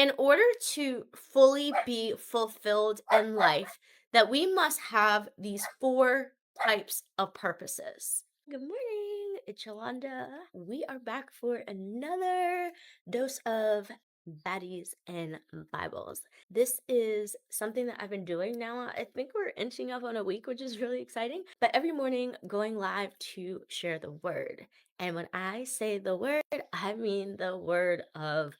in order to fully be fulfilled in life, that we must have these four types of purposes. Good morning, it's Yolanda. We are back for another dose of baddies and Bibles. This is something that I've been doing now. I think we're inching up on a week, which is really exciting. But every morning going live to share the word. And when I say the word, I mean the word of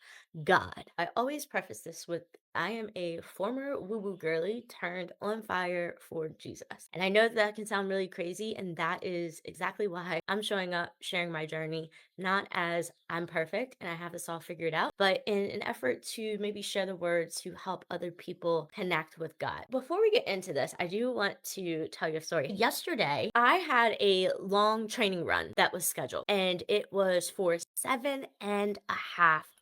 God. I always preface this with I am a former woo woo girly turned on fire for Jesus. And I know that can sound really crazy, and that is exactly why I'm showing up, sharing my journey, not as I'm perfect and I have this all figured out, but in an effort to maybe share the words to help other people connect with God. Before we get into this, I do want to tell you a story. Yesterday, I had a long training run that was scheduled, and it was for 7.5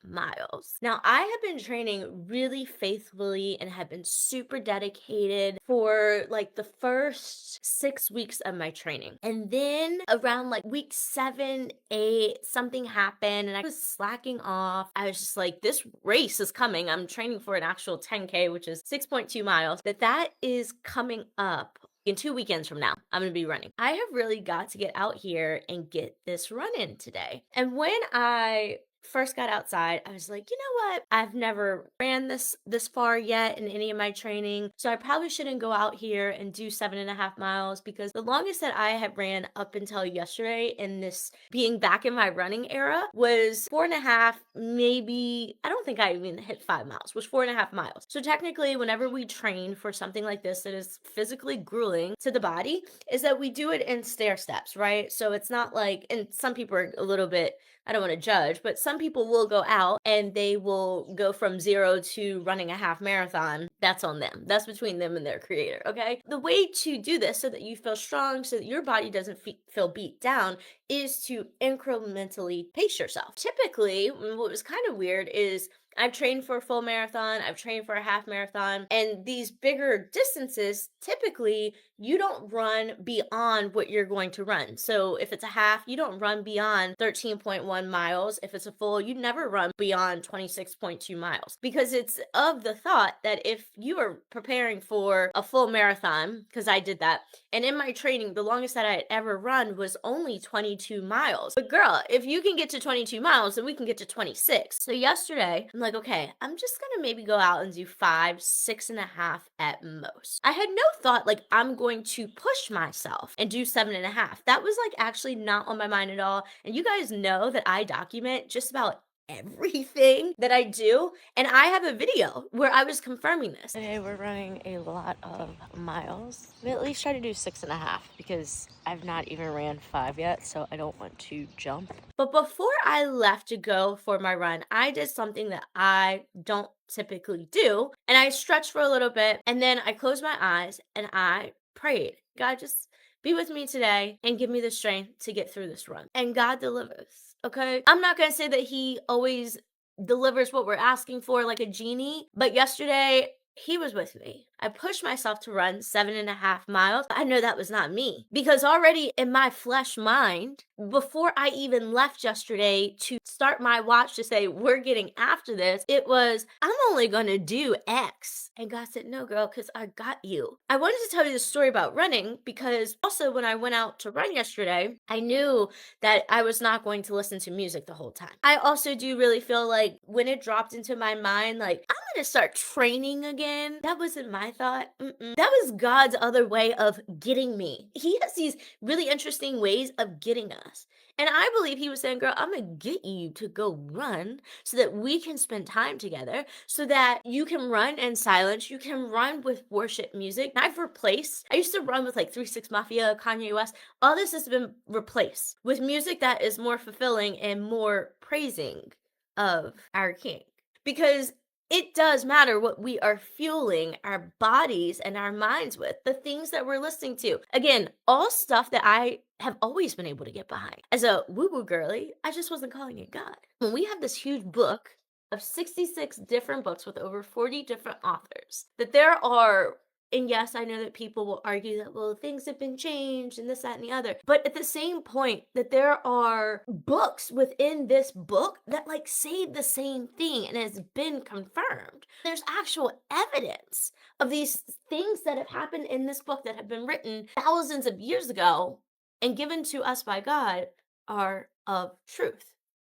miles. Now, I have been training really faithfully and have been super dedicated for like the first 6 weeks of my training. And then around like week 7, 8, something happened and I was slacking off. I was just like, this race is coming. I'm training for an actual 10K, which is 6.2 miles. That is coming up in 2 weekends from now. I'm going to be running. I have really got to get out here and get this run in today. And when I first got outside, I was like, you know what? I've never ran this far yet in any of my training. So I probably shouldn't go out here and do 7.5 miles, because the longest that I had ran up until yesterday in this being back in my running era was 4.5, maybe, I don't think I even hit 5 miles, was 4.5 miles. So technically, whenever we train for something like this that is physically grueling to the body, is that we do it in stair steps, right? So it's not like, and some people are a little bit, I don't want to judge, but some people will go out and they will go from 0 to running a half marathon. That's on them. That's between them and their creator, okay? The way to do this so that you feel strong, so that your body doesn't feel beat down, is to incrementally pace yourself. Typically, what was kind of weird is I've trained for a full marathon, I've trained for a half marathon, and these bigger distances, typically, you don't run beyond what you're going to run. So if it's a half, you don't run beyond 13.1 miles. If it's a full, you never run beyond 26.2 miles, because it's of the thought that if you are preparing for a full marathon, because I did that, and in my training, the longest that I had ever run was only 22 miles. But girl, if you can get to 22 miles, then we can get to 26. So yesterday, I'm like, okay, I'm just gonna maybe go out and do 5, 6.5 at most. I had no thought like I'm going to push myself and do 7.5. That was like actually not on my mind at all. And you guys know that I document just about everything that I do, and I have a video where I was confirming this. Today we're running a lot of miles. We at least try to do 6.5, because I've not even ran 5 yet, so I don't want to jump. But before I left to go for my run, I did something that I don't typically do, and I stretched for a little bit, and then I closed my eyes and I prayed, God, just be with me today and give me the strength to get through this run. And God delivers, okay? I'm not going to say that He always delivers what we're asking for like a genie, but yesterday, He was with me. I pushed myself to run 7.5 miles. I know that was not me, because already in my flesh mind, before I even left yesterday to start my watch to say, we're getting after this, it was, I'm only going to do X. And God said, no, girl, because I got you. I wanted to tell you the story about running, because also when I went out to run yesterday, I knew that I was not going to listen to music the whole time. I also do really feel like when it dropped into my mind, like, I'm going to start training again, that wasn't my thought. That was God's other way of getting me. He has these really interesting ways of getting us. And I believe He was saying, girl, I'm going to get you to go run so that we can spend time together, so that you can run in silence. You can run with worship music. I've replaced, I used to run with like 3 6 Mafia, Kanye West. All this has been replaced with music that is more fulfilling and more praising of our King. Because it does matter what we are fueling our bodies and our minds with, the things that we're listening to. Again, all stuff that I have always been able to get behind. As a woo-woo girly, I just wasn't calling it God. When we have this huge book of 66 different books with over 40 different authors, that there are And yes, I know that people will argue that, well, things have been changed and this, that, and the other. But at the same point, that there are books within this book that like say the same thing and has been confirmed. There's actual evidence of these things that have happened in this book that have been written thousands of years ago and given to us by God are of truth.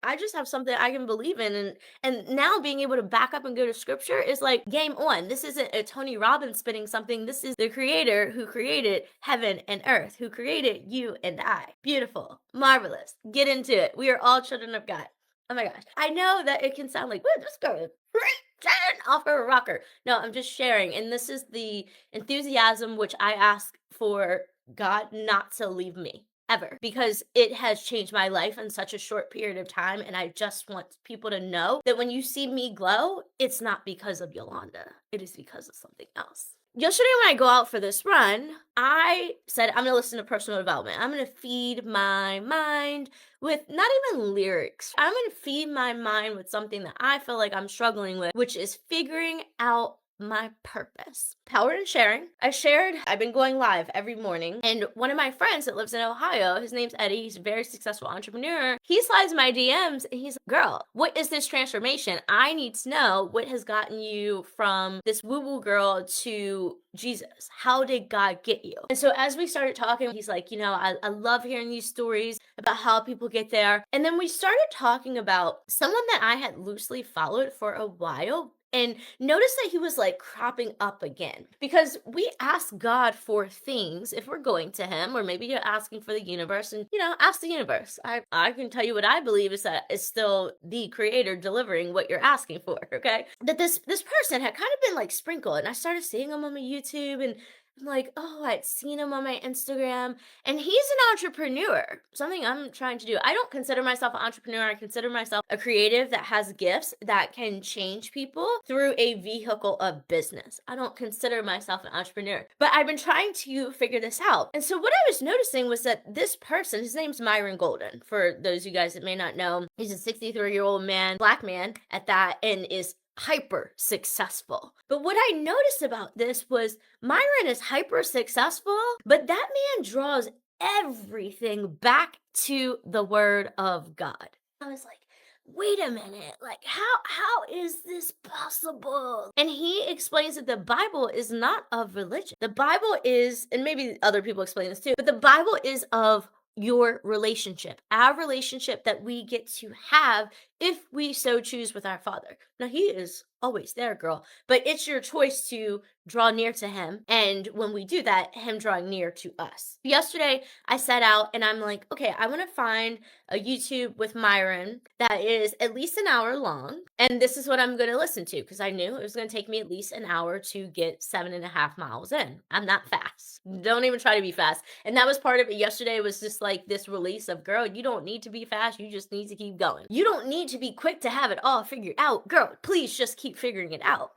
I just have something I can believe in, and now being able to back up and go to scripture is like game on. This isn't a Tony Robbins spinning something. This is the creator who created heaven and earth, who created you and I. Beautiful, marvelous. Get into it. We are all children of God. Oh my gosh. I know that it can sound like, what this girl is preaching off her rocker. No, I'm just sharing. And this is the enthusiasm which I ask for God not to leave me ever, because it has changed my life in such a short period of time. And I just want people to know that when you see me glow, it's not because of Yolanda, it is because of something else. Yesterday, when I go out for this run, I said, I'm going to listen to personal development. I'm going to feed my mind with not even lyrics. I'm going to feed my mind with something that I feel like I'm struggling with, which is figuring out my purpose. Power in sharing. I've been going live every morning, and one of my friends that lives in Ohio, his name's Eddie, he's a very successful entrepreneur. He slides my DMs and he's like, girl, what is this transformation? I need to know what has gotten you from this woo-woo girl to Jesus. How did God get you? And so as we started talking, he's like, I love hearing these stories about how people get there. And then we started talking about someone that I had loosely followed for a while, and notice that he was like cropping up again, because we ask God for things if we're going to him, or maybe you're asking for the universe, and ask the universe. I can tell you what I believe is that it's still the creator delivering what you're asking for. Okay. That this person had kind of been like sprinkled, and I started seeing him on my YouTube, and I'm like, oh, I'd seen him on my Instagram, and he's an entrepreneur, something I'm trying to do. I don't consider myself an entrepreneur. I consider myself a creative that has gifts that can change people through a vehicle of business. I don't consider myself an entrepreneur, but I've been trying to figure this out. And so what I was noticing was that this person, his name's Myron Golden. For those of you guys that may not know, he's a 63-year-old man, black man at that, and is hyper successful. But what I noticed about this was Myron is hyper successful, but that man draws everything back to the word of God. I was like, wait a minute, like how is this possible? And he explains that the Bible is not of religion. The Bible is, and maybe other people explain this too, but the Bible is of your relationship, our relationship that we get to have if we so choose with our Father. Now, he is always there, girl, but it's your choice to draw near to him. And when we do that, him drawing near to us. Yesterday, I set out and I'm like, okay, I want to find a YouTube with Myron that is at least an hour long. And this is what I'm going to listen to, because I knew it was going to take me at least an hour to get 7.5 miles in. I'm not fast. Don't even try to be fast. And that was part of it. Yesterday was just like this release of, girl, you don't need to be fast. You just need to keep going. You don't need to be quick to have it all figured out. Girl, please just keep figuring it out.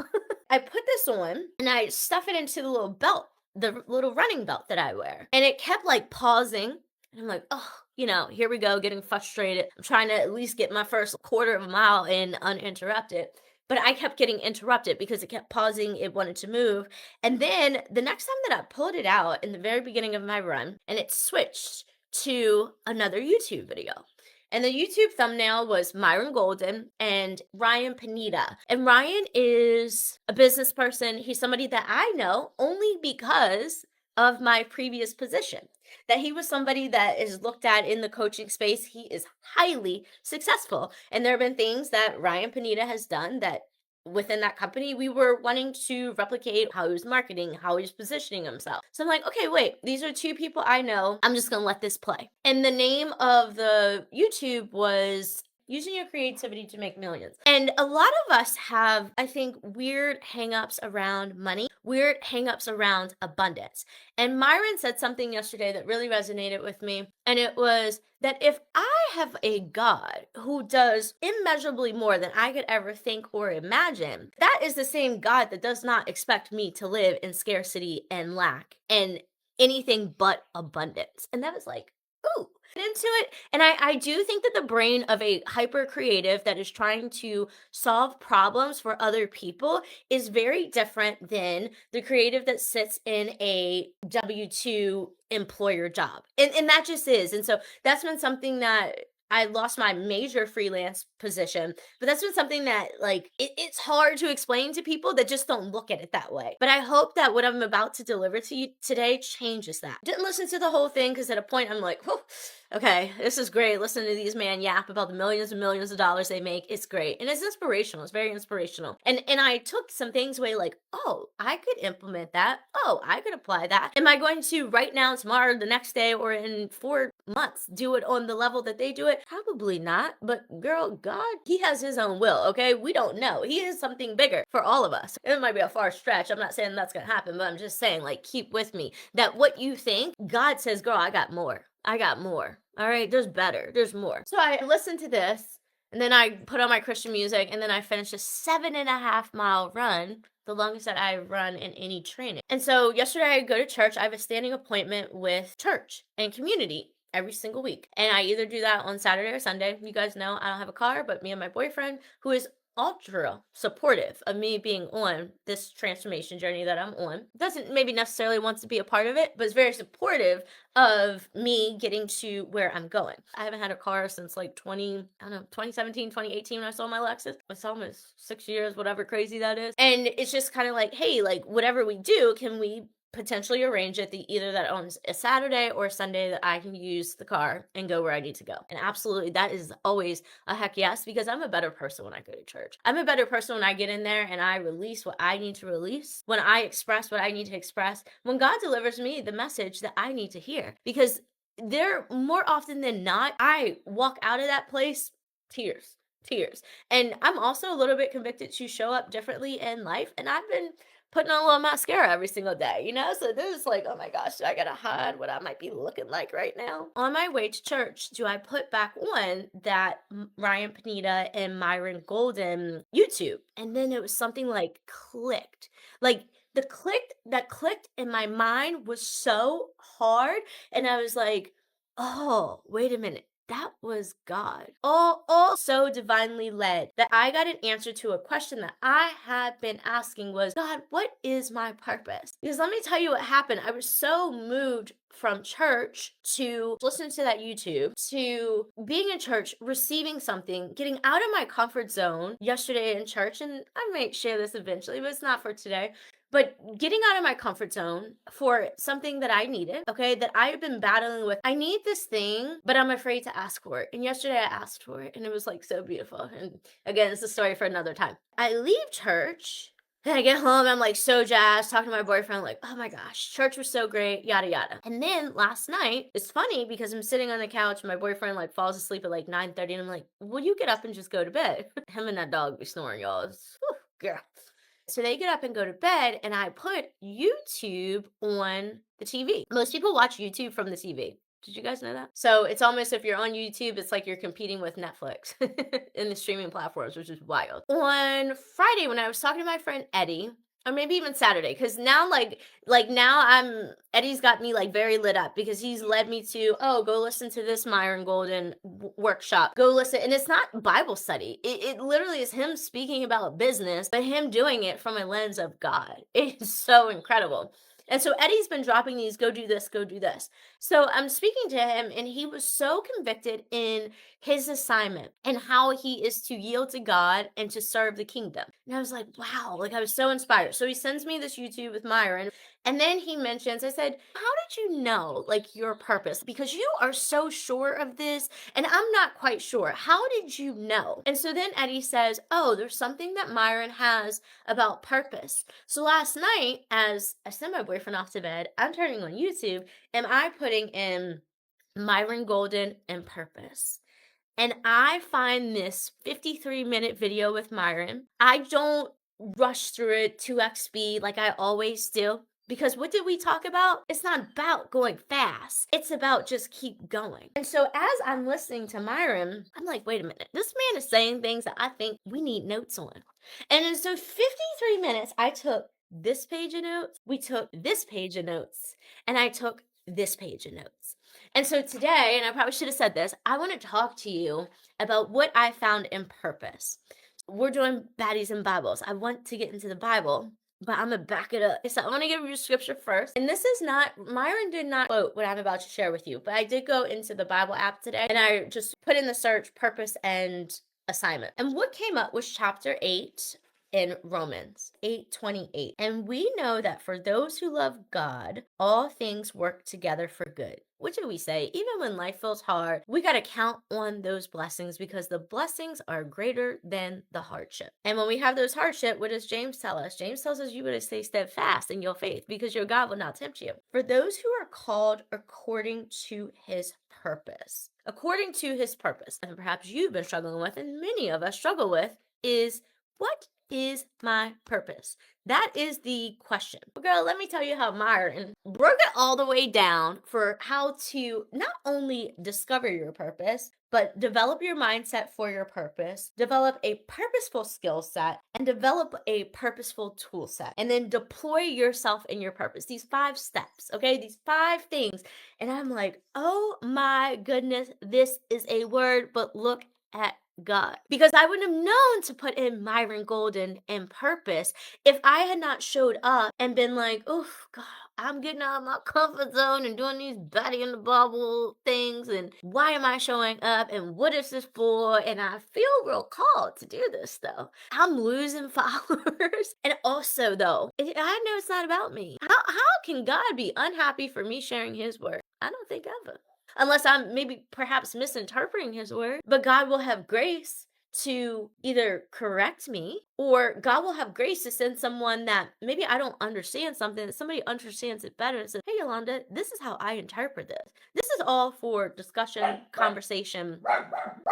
I put this on and I stuff it into the little belt, the little running belt that I wear. And it kept like pausing. And I'm like, oh, here we go, getting frustrated. I'm trying to at least get my first quarter of a mile in uninterrupted. But I kept getting interrupted because it kept pausing. It wanted to move. And then the next time that I pulled it out in the very beginning of my run, and it switched to another YouTube video. And the YouTube thumbnail was Myron Golden and Ryan Panetta. And Ryan is a business person. He's somebody that I know only because of my previous position. That he was somebody that is looked at in the coaching space. He is highly successful. And there have been things that Ryan Panetta has done that within that company, we were wanting to replicate how he was marketing, how he was positioning himself. So I'm like, okay, wait, these are two people I know. I'm just going to let this play. And the name of the YouTube was Using Your Creativity to Make Millions. And a lot of us have, I think, weird hangups around money, weird hangups around abundance. And Myron said something yesterday that really resonated with me. And it was that if I have a God who does immeasurably more than I could ever think or imagine, that is the same God that does not expect me to live in scarcity and lack and anything but abundance. And that was like, ooh. into it. And I do think that the brain of a hyper creative that is trying to solve problems for other people is very different than the creative that sits in a W-2 employer job. And that just is. And so that's been something that I lost my major freelance position, but that's been something that like it's hard to explain to people that just don't look at it that way. But I hope that what I'm about to deliver to you today changes that. Didn't listen to the whole thing because at a point I'm like, whew, okay, this is great. Listening to these men yap about the millions and millions of dollars they make. It's great. And it's inspirational. It's very inspirational. And I took some things away like, oh, I could implement that. Oh, I could apply that. Am I going to right now, tomorrow, the next day, or in 4 months do it on the level that they do it? Probably not. But girl, God, he has his own will, okay? We don't know. He is something bigger for all of us. It might be a far stretch. I'm not saying that's going to happen, but I'm just saying, like, keep with me that what you think, God says, girl, I got more. I got more. All right, there's better. There's more. So I listened to this, and then I put on my Christian music, and then I finished a 7.5 mile run, the longest that I run in any training. And so yesterday I go to church. I have a standing appointment with church and community every single week. And I either do that on Saturday or Sunday. You guys know I don't have a car, but me and my boyfriend, who is ultra supportive of me being on this transformation journey that I'm on, doesn't maybe necessarily want to be a part of it, but is very supportive of me getting to where I'm going. I haven't had a car since like 2017, 2018 when I sold my Lexus. It's almost 6 years, whatever crazy that is. And it's just kind of like, hey, like whatever we do, can we potentially arrange it either that on a Saturday or Sunday that I can use the car and go where I need to go. And absolutely, that is always a heck yes, because I'm a better person when I go to church. I'm a better person when I get in there and I release what I need to release, when I express what I need to express, when God delivers me the message that I need to hear. Because there, more often than not, I walk out of that place tears. And I'm also a little bit convicted to show up differently in life. And I've been putting on a little mascara every single day, you know? So there's like, oh my gosh, do I gotta hide what I might be looking like right now? On my way to church, do I put back on that Ryan Panetta and Myron Golden YouTube? And then it was something like clicked. Like that clicked in my mind was so hard. And I was like, oh, wait a minute. That was God. All so divinely led that I got an answer to a question that I had been asking was, God, what is my purpose? Because let me tell you what happened. I was so moved from church to listening to that YouTube to being in church, receiving something, getting out of my comfort zone yesterday in church. And I might share this eventually, but it's not for today. But getting out of my comfort zone for something that I needed, okay, that I have been battling with. I need this thing, but I'm afraid to ask for it. And yesterday I asked for it, and it was like so beautiful. And again, it's a story for another time. I leave church, and I get home, I'm like so jazzed, talking to my boyfriend, like, oh my gosh, church was so great, yada yada. And then last night, it's funny because I'm sitting on the couch, and my boyfriend like falls asleep at like 9:30, and I'm like, will you get up and just go to bed? Him and that dog be snoring, y'all. Girl. So they get up and go to bed, and I put YouTube on the TV. Most people watch YouTube from the TV. Did you guys know that? So it's almost, if you're on YouTube, it's like you're competing with Netflix in the streaming platforms, which is wild. On Friday, when I was talking to my friend Eddie, or maybe even Saturday, because now now Eddie's got me like very lit up because he's led me to, oh, go listen to this Myron Golden workshop, go listen. And it's not Bible study, it literally is him speaking about business, but him doing it from a lens of God. It's so incredible. And so Eddie's been dropping these, go do this, go do this. So I'm speaking to him, and he was so convicted in his assignment and how he is to yield to God and to serve the kingdom. And I was like, wow, like I was so inspired. So he sends me this YouTube with Myron. And then he mentions, I said, how did you know like your purpose? Because you are so sure of this, and I'm not quite sure. How did you know? And so then Eddie says, oh, there's something that Myron has about purpose. So last night, as I sent my boyfriend off to bed, I'm turning on YouTube and I'm putting in Myron Golden and purpose. And I find this 53-minute video with Myron. I don't rush through it 2x speed like I always do. Because what did we talk about? It's not about going fast. It's about just keep going. And so as I'm listening to Myron, I'm like, wait a minute. This man is saying things that I think we need notes on. And in so 53 minutes, I took this page of notes, we took this page of notes, and I took this page of notes. And so today, and I probably should have said this, I want to talk to you about what I found in purpose. We're doing baddies and Bibles. I want to get into the Bible, but I'm gonna back it up. So I want to give you scripture first. And this is not, Myron did not quote what I'm about to share with you, but I did go into the Bible app today and I just put in the search purpose and assignment. And what came up was chapter 8 in Romans 8:28. And we know that for those who love God, all things work together for good. What do we say? Even when life feels hard, we got to count on those blessings because the blessings are greater than the hardship. And when we have those hardship, what does James tell us? James tells us you better stay steadfast in your faith because your God will not tempt you. For those who are called according to his purpose. According to his purpose. And perhaps you've been struggling with, and many of us struggle with, is what is my purpose? That is the question. Girl, let me tell you how Myron broke it all the way down for how to not only discover your purpose, but develop your mindset for your purpose, develop a purposeful skill set, and develop a purposeful tool set, and then deploy yourself in your purpose. These 5 steps, okay? These 5 things. And I'm like, oh my goodness, this is a word, but look at God. Because I wouldn't have known to put in Myron Golden and purpose if I had not showed up and been like, oh God, I'm getting out of my comfort zone and doing these Betty in the Bubble things. And why am I showing up? And what is this for? And I feel real called to do this though. I'm losing followers. And also though, I know it's not about me. How can God be unhappy for me sharing his word? I don't think ever. Unless I'm maybe perhaps misinterpreting his word. But God will have grace to either correct me, or God will have grace to send someone that maybe I don't understand something, that somebody understands it better and says, hey, Yolanda, this is how I interpret this. This is all for discussion, conversation.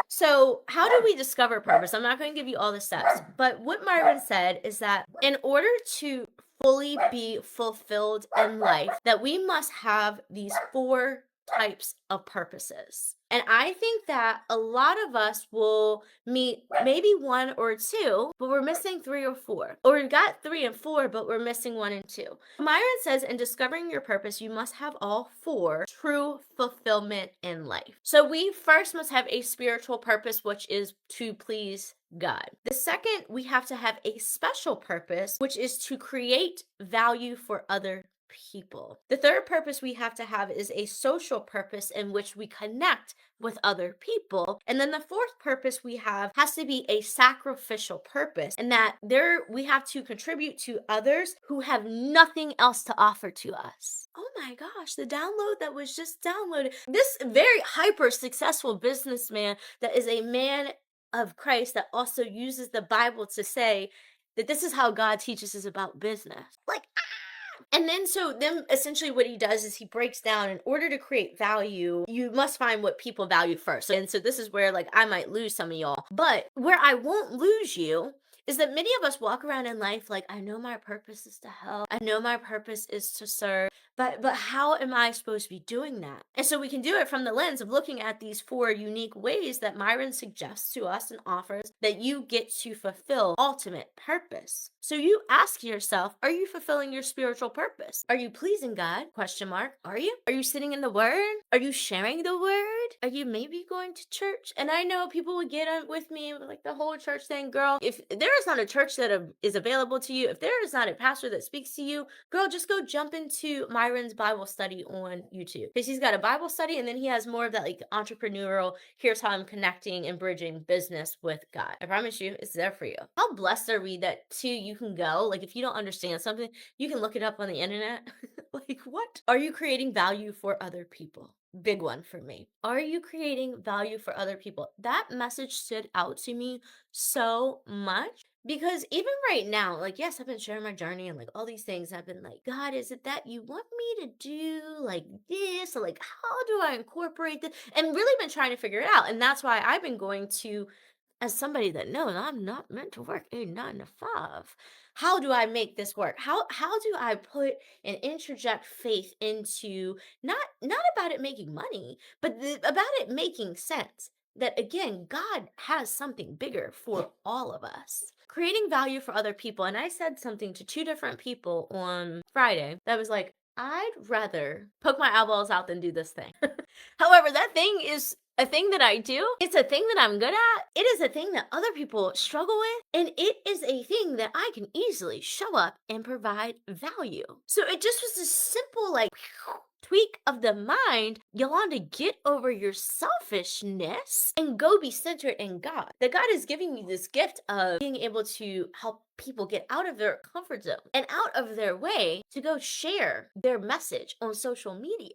So how do we discover purpose? I'm not going to give you all the steps, but what Myron said is that in order to fully be fulfilled in life, that we must have these 4 types of purposes. And I think that a lot of us will meet maybe 1 or 2, but we're missing 3 or 4. Or we've got 3 and 4, but we're missing 1 and 2. Myron says in discovering your purpose, you must have all 4 true fulfillment in life. So we first must have a spiritual purpose, which is to please God. The second, we have to have a special purpose, which is to create value for other people. The third purpose we have to have is a social purpose in which we connect with other people. And then the fourth purpose we have has to be a sacrificial purpose, and that there we have to contribute to others who have nothing else to offer to us. Oh my gosh, the download that was just downloaded. This very hyper successful businessman that is a man of Christ that also uses the Bible to say that this is how God teaches us about business. Like, and then essentially what he does is he breaks down, in order to create value, you must find what people value first. And so this is where like I might lose some of y'all, but where I won't lose you is that many of us walk around in life like, I know my purpose is to help. I know my purpose is to serve. But how am I supposed to be doing that? And so we can do it from the lens of looking at these 4 unique ways that Myron suggests to us and offers that you get to fulfill ultimate purpose. So you ask yourself, are you fulfilling your spiritual purpose? Are you pleasing God? Question mark. Are you? Are you sitting in the word? Are you sharing the word? Are you maybe going to church? And I know people would get on with me like the whole church thing. Girl, if there is not a church that is available to you, if there is not a pastor that speaks to you, girl, just go jump into Myron's Bible study on YouTube, because he's got a Bible study and then he has more of that like entrepreneurial, here's how I'm connecting and bridging business with God. I promise you, it's there for you. How blessed are we that too you can go, like if you don't understand something, you can look it up on the internet. Like, what? Are you creating value for other people? Big one for me. Are you creating value for other people? That message stood out to me so much. Because even right now, like, yes, I've been sharing my journey and like all these things. I've been like, God, is it that you want me to do like this? Or like, how do I incorporate this? And really been trying to figure it out. And that's why I've been going to, as somebody that knows I'm not meant to work a 9 to 5. How do I make this work? How do I put and interject faith into not about it making money, but about it making sense? That again, God has something bigger for all of us. Creating value for other people. And I said something to 2 different people on Friday that was like, I'd rather poke my eyeballs out than do this thing. However, that thing is a thing that I do. It's a thing that I'm good at. It is a thing that other people struggle with. And it is a thing that I can easily show up and provide value. So it just was a simple, like, tweak of the mind, Yolanda, get over your selfishness and go be centered in God. That God is giving you this gift of being able to help people get out of their comfort zone and out of their way to go share their message on social media.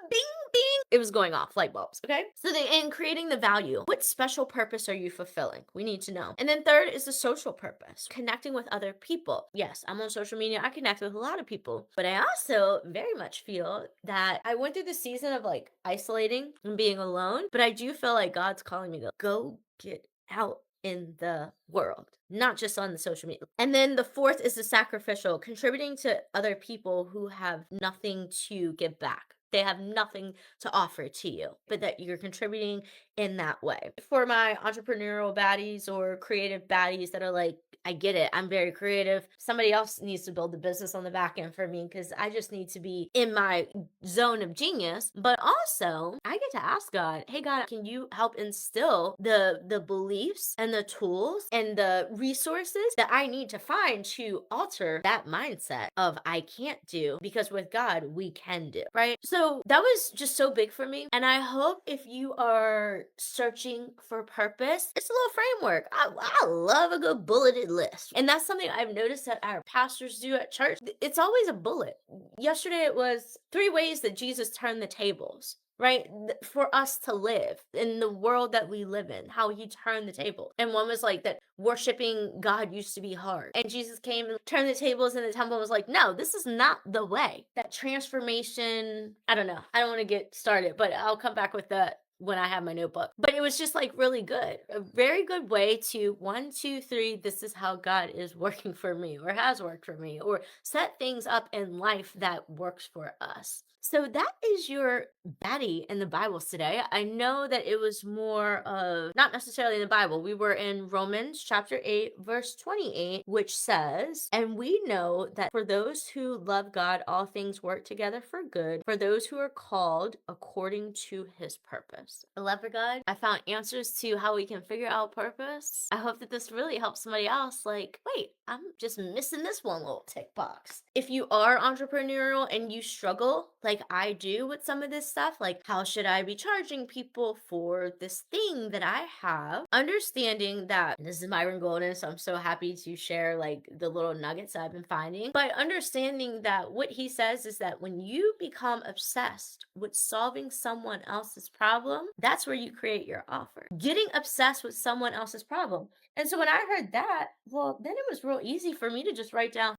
Bing, bing. It was going off light bulbs. Okay. So in creating the value, what special purpose are you fulfilling? We need to know. And then third is the social purpose, connecting with other people. Yes, I'm on social media. I connect with a lot of people, but I also very much feel that I went through the season of like isolating and being alone, but I do feel like God's calling me to go get out in the world, not just on the social media. And then the fourth is the sacrificial, contributing to other people who have nothing to give back. They have nothing to offer to you, but that you're contributing in that way. For my entrepreneurial baddies or creative baddies that are like, I get it, I'm very creative. Somebody else needs to build the business on the back end for me because I just need to be in my zone of genius. But also, I get to ask God, hey God, can you help instill the beliefs and the tools and the resources that I need to find to alter that mindset of I can't do, because with God we can do, right? So that was just so big for me. And I hope if you are searching for purpose, it's a little framework. I love a good bulleted list. And that's something I've noticed that our pastors do at church. It's always a bullet. Yesterday it was 3 ways that Jesus turned the tables, right? For us to live in the world that we live in, how he turned the table. And one was like that worshiping God used to be hard. And Jesus came and turned the tables in the temple and was like, no, this is not the way. That transformation, I don't know. I don't want to get started, but I'll come back with that when I have my notebook. But it was just like really good. A very good way to 1, 2, 3, this is how God is working for me or has worked for me, or set things up in life that works for us. So that is your baddie in the Bibles today. I know that it was more of not necessarily in the Bible. We were in Romans chapter 8, verse 28, which says, and we know that for those who love God, all things work together for good, for those who are called according to his purpose. I love for God. I found answers to how we can figure out purpose. I hope that this really helps somebody else. Like, wait, I'm just missing this one little tick box. If you are entrepreneurial and you struggle, like I do with some of this stuff, like how should I be charging people for this thing that I have? Understanding that this is Myron Golden, so I'm so happy to share like the little nuggets I've been finding. But understanding that what he says is that when you become obsessed with solving someone else's problem, that's where you create your offer. Getting obsessed with someone else's problem. And so when I heard that, well, then it was real easy for me to just write down,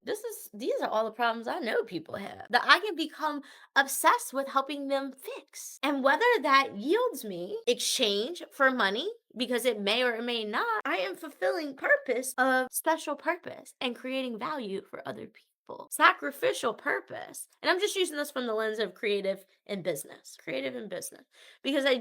these are all the problems I know people have that I can become obsessed with helping them fix. And whether that yields me exchange for money, because it may or it may not, I am fulfilling purpose of special purpose and creating value for other people. Sacrificial purpose. And I'm just using this from the lens of creative and business. Creative and business. Because I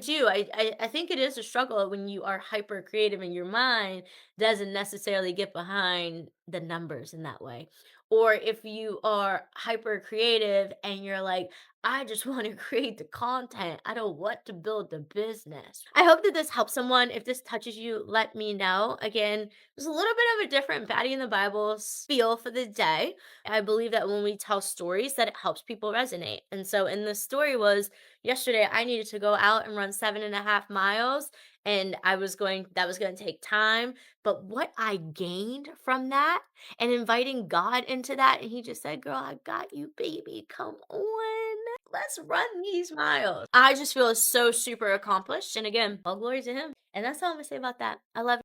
think it is a struggle when you are hyper creative and your mind doesn't necessarily get behind the numbers in that way. Or if you are hyper creative and you're like, I just want to create the content. I don't want to build the business. I hope that this helps someone. If this touches you, let me know. Again, there's a little bit of a different Baddie in the Bible feel for the day. I believe that when we tell stories that it helps people resonate. And so in the story was yesterday, I needed to go out and run 7.5 miles. And that was going to take time. But what I gained from that and inviting God into that, and he just said, girl, I got you, baby. Come on. Let's run these miles. I just feel so super accomplished. And again, all glory to him. And that's all I'm going to say about that. I love